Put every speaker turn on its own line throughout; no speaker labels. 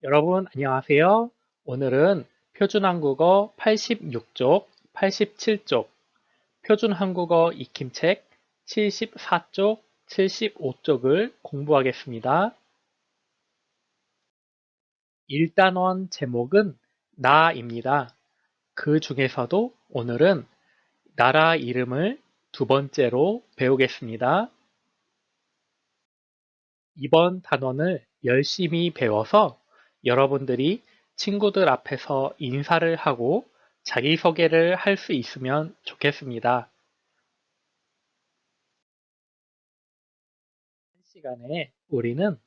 여러분, 안녕하세요. 오늘은 표준한국어 86쪽, 87쪽, 표준한국어 익힘책 74쪽, 75쪽을 공부하겠습니다. 1단원 제목은 나입니다. 그 중에서도 오늘은 나라 이름을 두 번째로 배우겠습니다. 이번 단원을 열심히 배워서 여러분들이 친구들 앞에서 인사를 하고 자기소개를 할 수 있으면 좋겠습니다. 한 시간에 우리는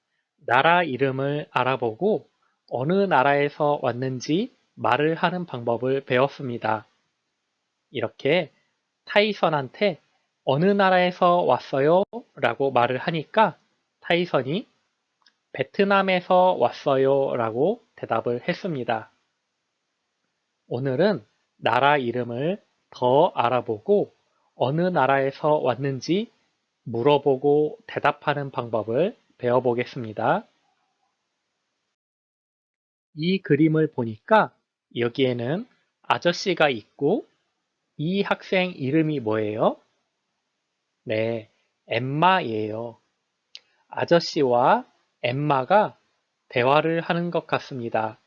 나라 이름을 알아보고 어느 나라에서 왔는지 말을 하는 방법을 배웠습니다. 이렇게 타이선한테 어느 나라에서 왔어요? 라고 말을 하니까 타이선이 베트남에서 왔어요 라고 대답을 했습니다. 오늘은 나라 이름을 더 알아보고 어느 나라에서 왔는지 물어보고 대답하는 방법을 배워보겠습니다. 이 그림을 보니까 여기에는 아저씨가 있고 이 학생 이름이 뭐예요? 네, 엠마예요. 아저씨와 엠마가 대화를 하는 것 같습니다.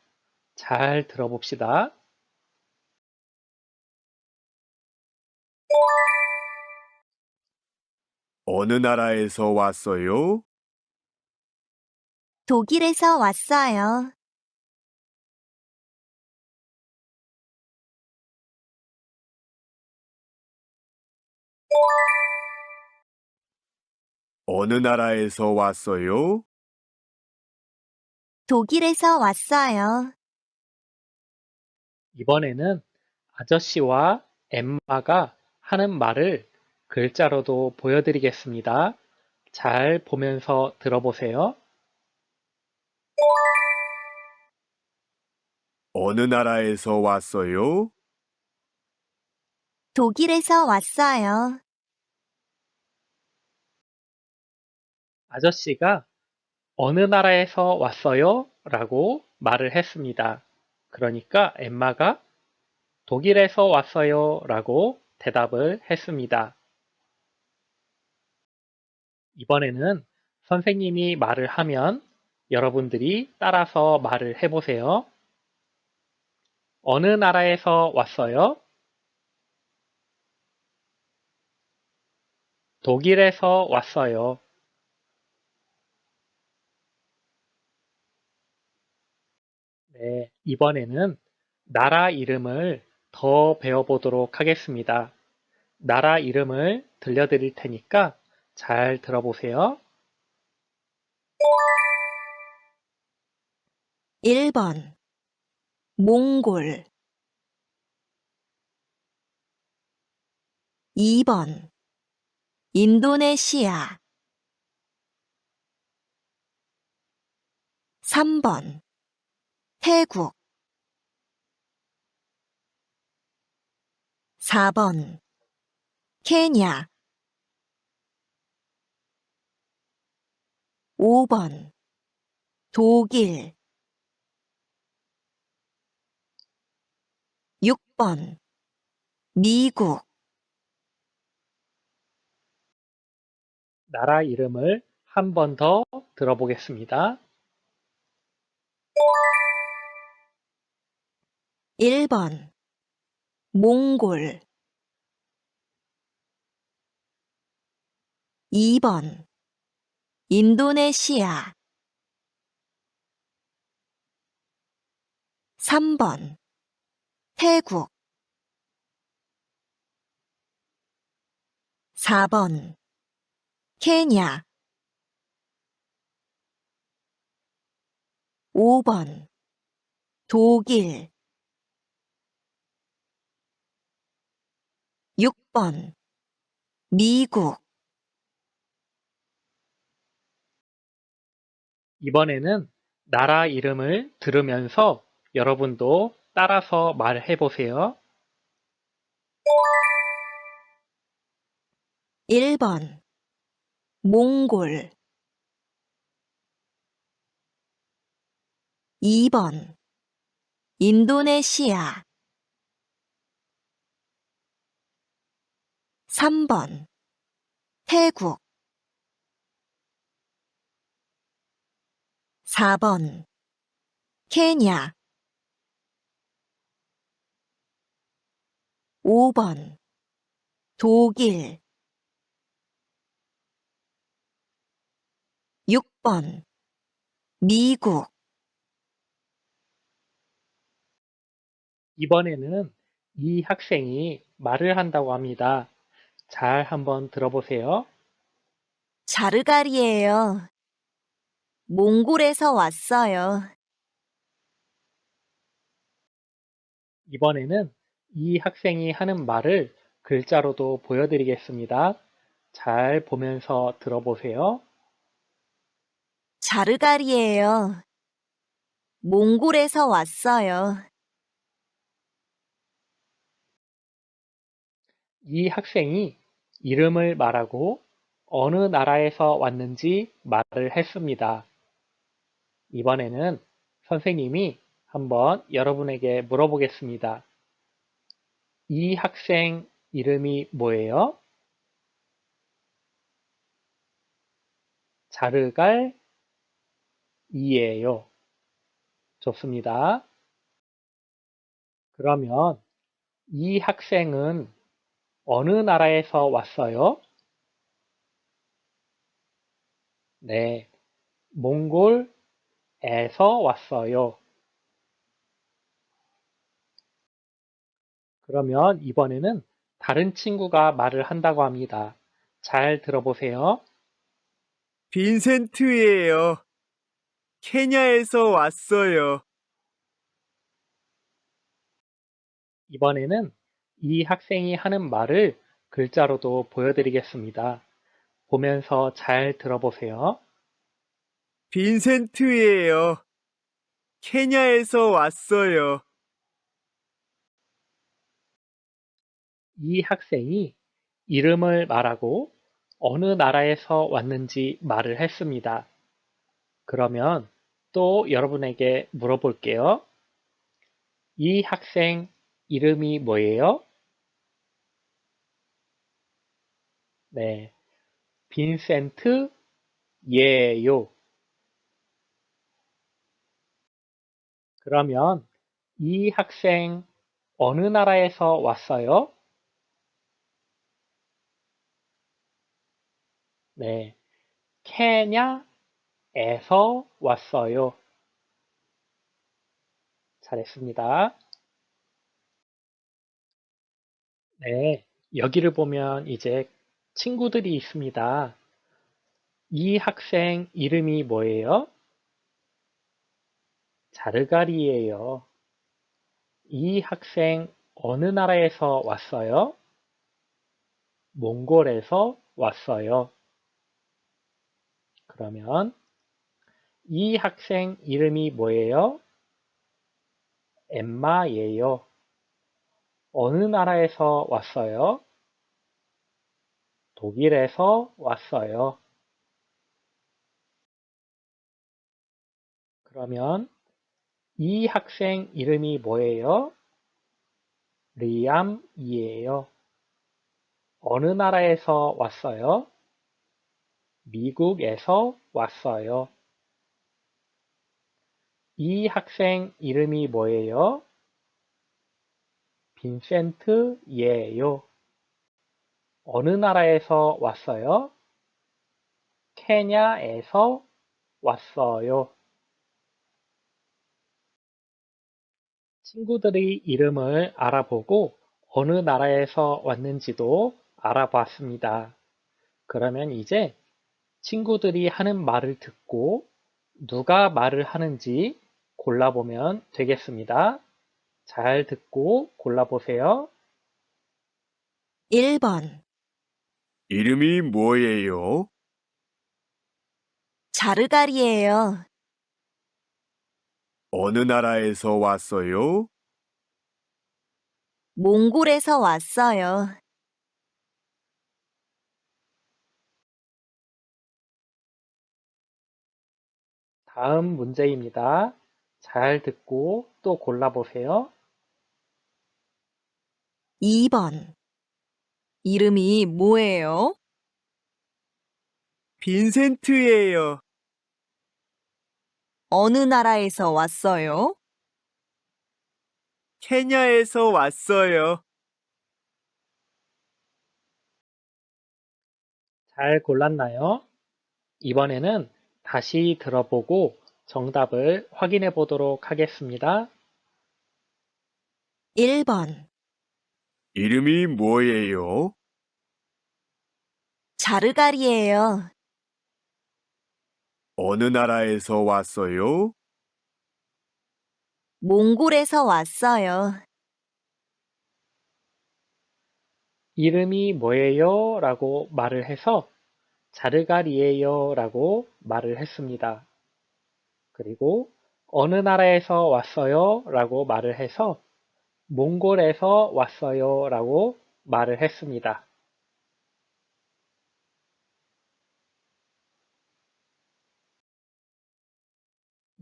잘 들어봅시다.
어느 나라에서 왔어요?
독일에서 왔어요.
어느 나라에서 왔어요?
독일에서 왔어요.
이번에는 아저씨와 엠마가 하는 말을 글자로도 보여드리겠습니다. 잘 보면서 들어보세요.
어느 나라에서 왔어요?
독일에서 왔어요.
아저씨가 어느 나라에서 왔어요? 라고 말을 했습니다. 그러니까 엠마가 독일에서 왔어요 라고 대답을 했습니다. 이번에는 선생님이 말을 하면 여러분들이 따라서 말을 해보세요. 어느 나라에서 왔어요? 독일에서 왔어요. 네, 이번에는 나라 이름을 더 배워보도록 하겠습니다. 나라 이름을 들려드릴 테니까 잘 들어보세요.
1번 몽골 2번 인도네시아 3번 태국 4번 케냐 5번 독일 6번 미국
나라 이름을 한 번 더 들어보겠습니다.
1번 몽골 2번 인도네시아 3번 태국 4번 케냐 5번 독일 6번 미국
이번에는 나라 이름을 들으면서 여러분도 따라서 말해 보세요.
1번 몽골 2번 인도네시아 3번 태국 4번 케냐 5번 독일 6번 미국
이번에는 이 학생이 말을 한다고 합니다. 잘 한번 들어보세요.
자르가리예요. 몽골에서 왔어요.
이번에는 이 학생이 하는 말을 글자로도 보여드리겠습니다. 잘 보면서 들어보세요.
자르가리예요. 몽골에서 왔어요.
이 학생이 이름을 말하고 어느 나라에서 왔는지 말을 했습니다. 이번에는 선생님이 한번 여러분에게 물어보겠습니다. 이 학생 이름이 뭐예요? 자르갈 이에요. 좋습니다. 그러면 이 학생은 어느 나라에서 왔어요? 네, 몽골에서 왔어요. 그러면 이번에는 다른 친구가 말을 한다고 합니다. 잘 들어보세요.
빈센트예요. 케냐에서 왔어요.
이번에는 이 학생이 하는 말을 글자로도 보여드리겠습니다. 보면서 잘 들어보세요.
빈센트예요. 케냐에서 왔어요.
이 학생이 이름을 말하고 어느 나라에서 왔는지 말을 했습니다. 그러면 또 여러분에게 물어볼게요. 이 학생 이름이 뭐예요? 네, 빈센트 예요. 그러면 이 학생 어느 나라에서 왔어요? 네, 케냐에서 왔어요. 잘했습니다. 네, 여기를 보면 이제 친구들이 있습니다. 이 학생 이름이 뭐예요? 자르가리예요. 이 학생 어느 나라에서 왔어요? 몽골에서 왔어요. 그러면 이 학생 이름이 뭐예요? 엠마예요. 어느 나라에서 왔어요? 독일에서 왔어요. 그러면 이 학생 이름이 뭐예요? 리암이에요. 어느 나라에서 왔어요? 미국에서 왔어요. 이 학생 이름이 뭐예요? 빈센트예요. 어느 나라에서 왔어요? 케냐에서 왔어요. 친구들이 이름을 알아보고 어느 나라에서 왔는지도 알아봤습니다. 그러면 이제 친구들이 하는 말을 듣고 누가 말을 하는지 골라보면 되겠습니다. 잘 듣고 골라보세요.
1번
이름이 뭐예요?
자르가리예요.
어느 나라에서 왔어요?
몽골에서 왔어요.
다음 문제입니다. 잘 듣고 또 골라보세요.
2번. 이름이 뭐예요?
빈센트예요.
어느 나라에서 왔어요?
케냐에서 왔어요.
잘 골랐나요? 이번에는 다시 들어보고 정답을 확인해 보도록 하겠습니다.
1번.
이름이 뭐예요?
자르갈이에요.
어느 나라에서 왔어요?
몽골에서 왔어요.
이름이 뭐예요? 라고 말을 해서 자르갈이에요 라고 말을 했습니다. 그리고 어느 나라에서 왔어요? 라고 말을 해서 몽골에서 왔어요 라고 말을 했습니다.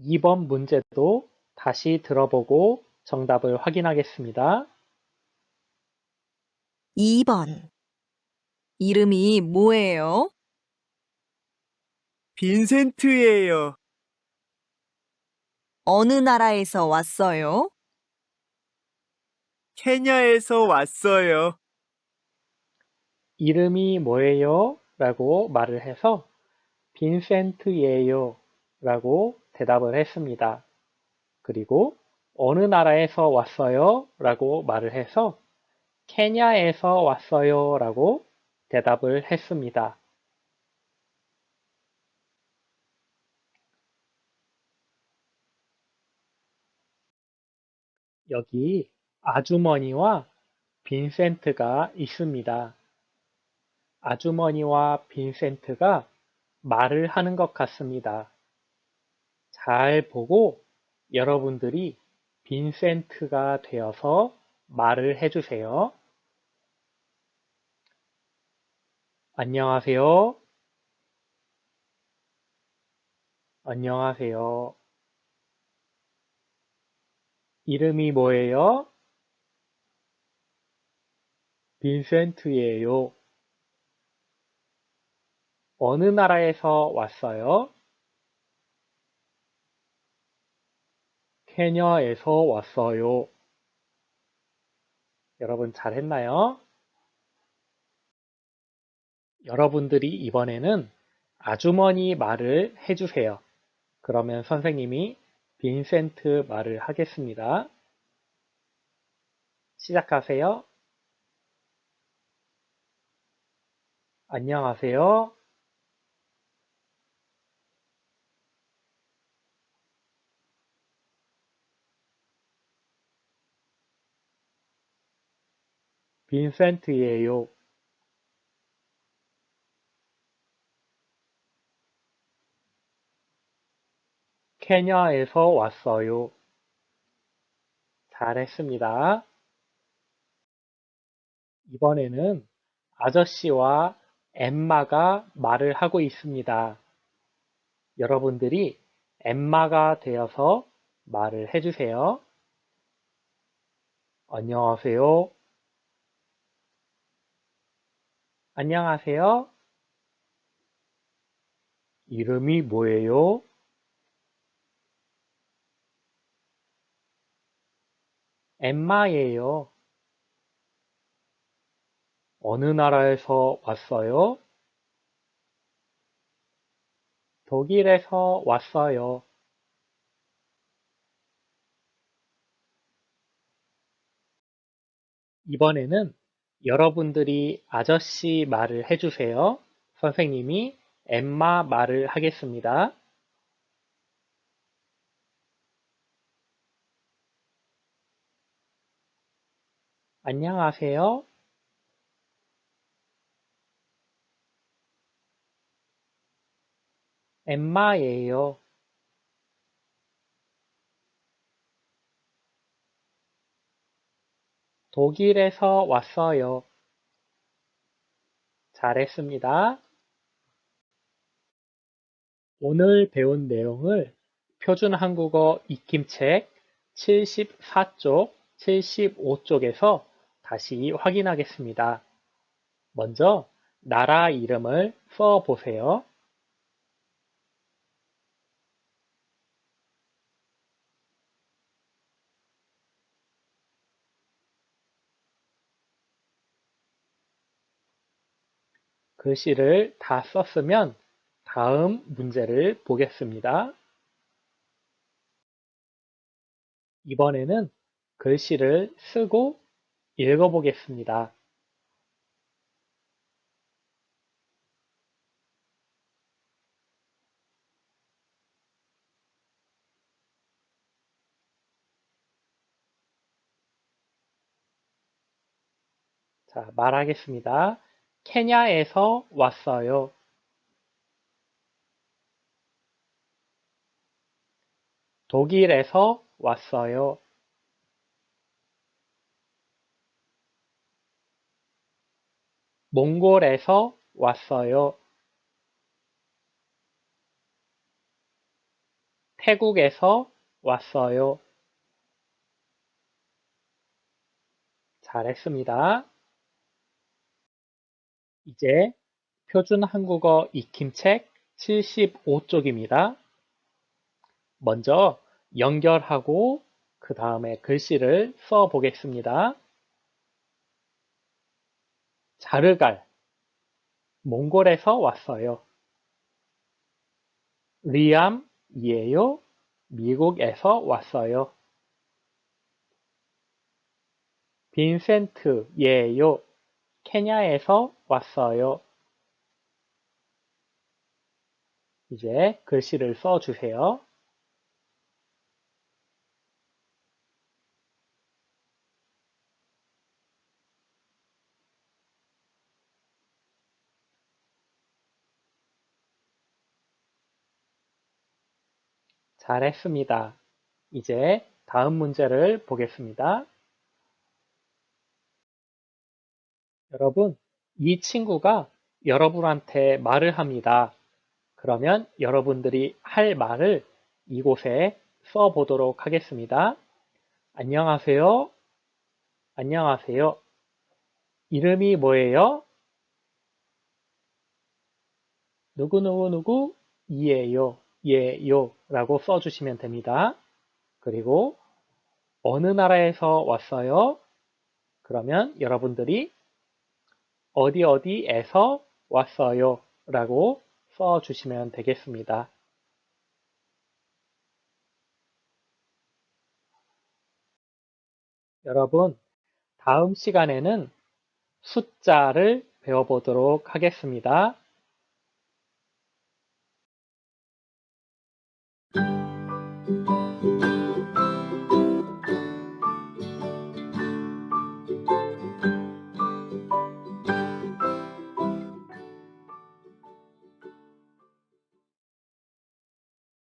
이번 문제도 다시 들어보고 정답을 확인하겠습니다.
2번. 이름이 뭐예요?
빈센트예요.
어느 나라에서 왔어요?
케냐에서 왔어요.
이름이 뭐예요? 라고 말을 해서 빈센트예요 라고 대답을 했습니다. 그리고 어느 나라에서 왔어요? 라고 말을 해서 케냐에서 왔어요 라고 대답을 했습니다. 여기 아주머니와 빈센트가 있습니다. 아주머니와 빈센트가 말을 하는 것 같습니다. 잘 보고 여러분들이 빈센트가 되어서 말을 해주세요. 안녕하세요. 안녕하세요. 이름이 뭐예요? 빈센트예요. 어느 나라에서 왔어요? 케냐에서 왔어요. 여러분 잘했나요? 여러분들이 이번에는 아주머니 말을 해주세요. 그러면 선생님이 빈센트 말을 하겠습니다. 시작하세요. 안녕하세요. 빈센트예요. 케냐에서 왔어요. 잘했습니다. 이번에는 아저씨와 엠마가 말을 하고 있습니다. 여러분들이 엠마가 되어서 말을 해주세요. 안녕하세요. 안녕하세요. 이름이 뭐예요? 엠마예요. 어느 나라에서 왔어요? 독일에서 왔어요. 이번에는 여러분들이 아저씨 말을 해주세요. 선생님이 엠마 말을 하겠습니다. 안녕하세요. 엠마예요. 독일에서 왔어요. 잘했습니다. 오늘 배운 내용을 표준 한국어 익힘책 74쪽, 75쪽에서 다시 확인하겠습니다. 먼저 나라 이름을 써 보세요. 글씨를 다 썼으면 다음 문제를 보겠습니다. 이번에는 글씨를 쓰고 읽어보겠습니다. 자, 말하겠습니다. 케냐에서 왔어요. 독일에서 왔어요. 몽골에서 왔어요. 태국에서 왔어요. 잘했습니다. 이제 표준 한국어 익힘책 75쪽입니다. 먼저 연결하고 그 다음에 글씨를 써 보겠습니다. 자르갈, 몽골에서 왔어요. 리암이에요. 미국에서 왔어요. 빈센트예요. 케냐에서 왔어요. 이제 글씨를 써주세요. 잘했습니다. 이제 다음 문제를 보겠습니다. 여러분, 이 친구가 여러분한테 말을 합니다. 그러면 여러분들이 할 말을 이곳에 써보도록 하겠습니다. 안녕하세요. 안녕하세요. 이름이 뭐예요? 누구누구누구 이에요. 예요 라고 써주시면 됩니다. 그리고 어느 나라에서 왔어요? 그러면 여러분들이 어디 어디에서 왔어요 라고 써주시면 되겠습니다. 여러분, 다음 시간에는 숫자를 배워보도록 하겠습니다.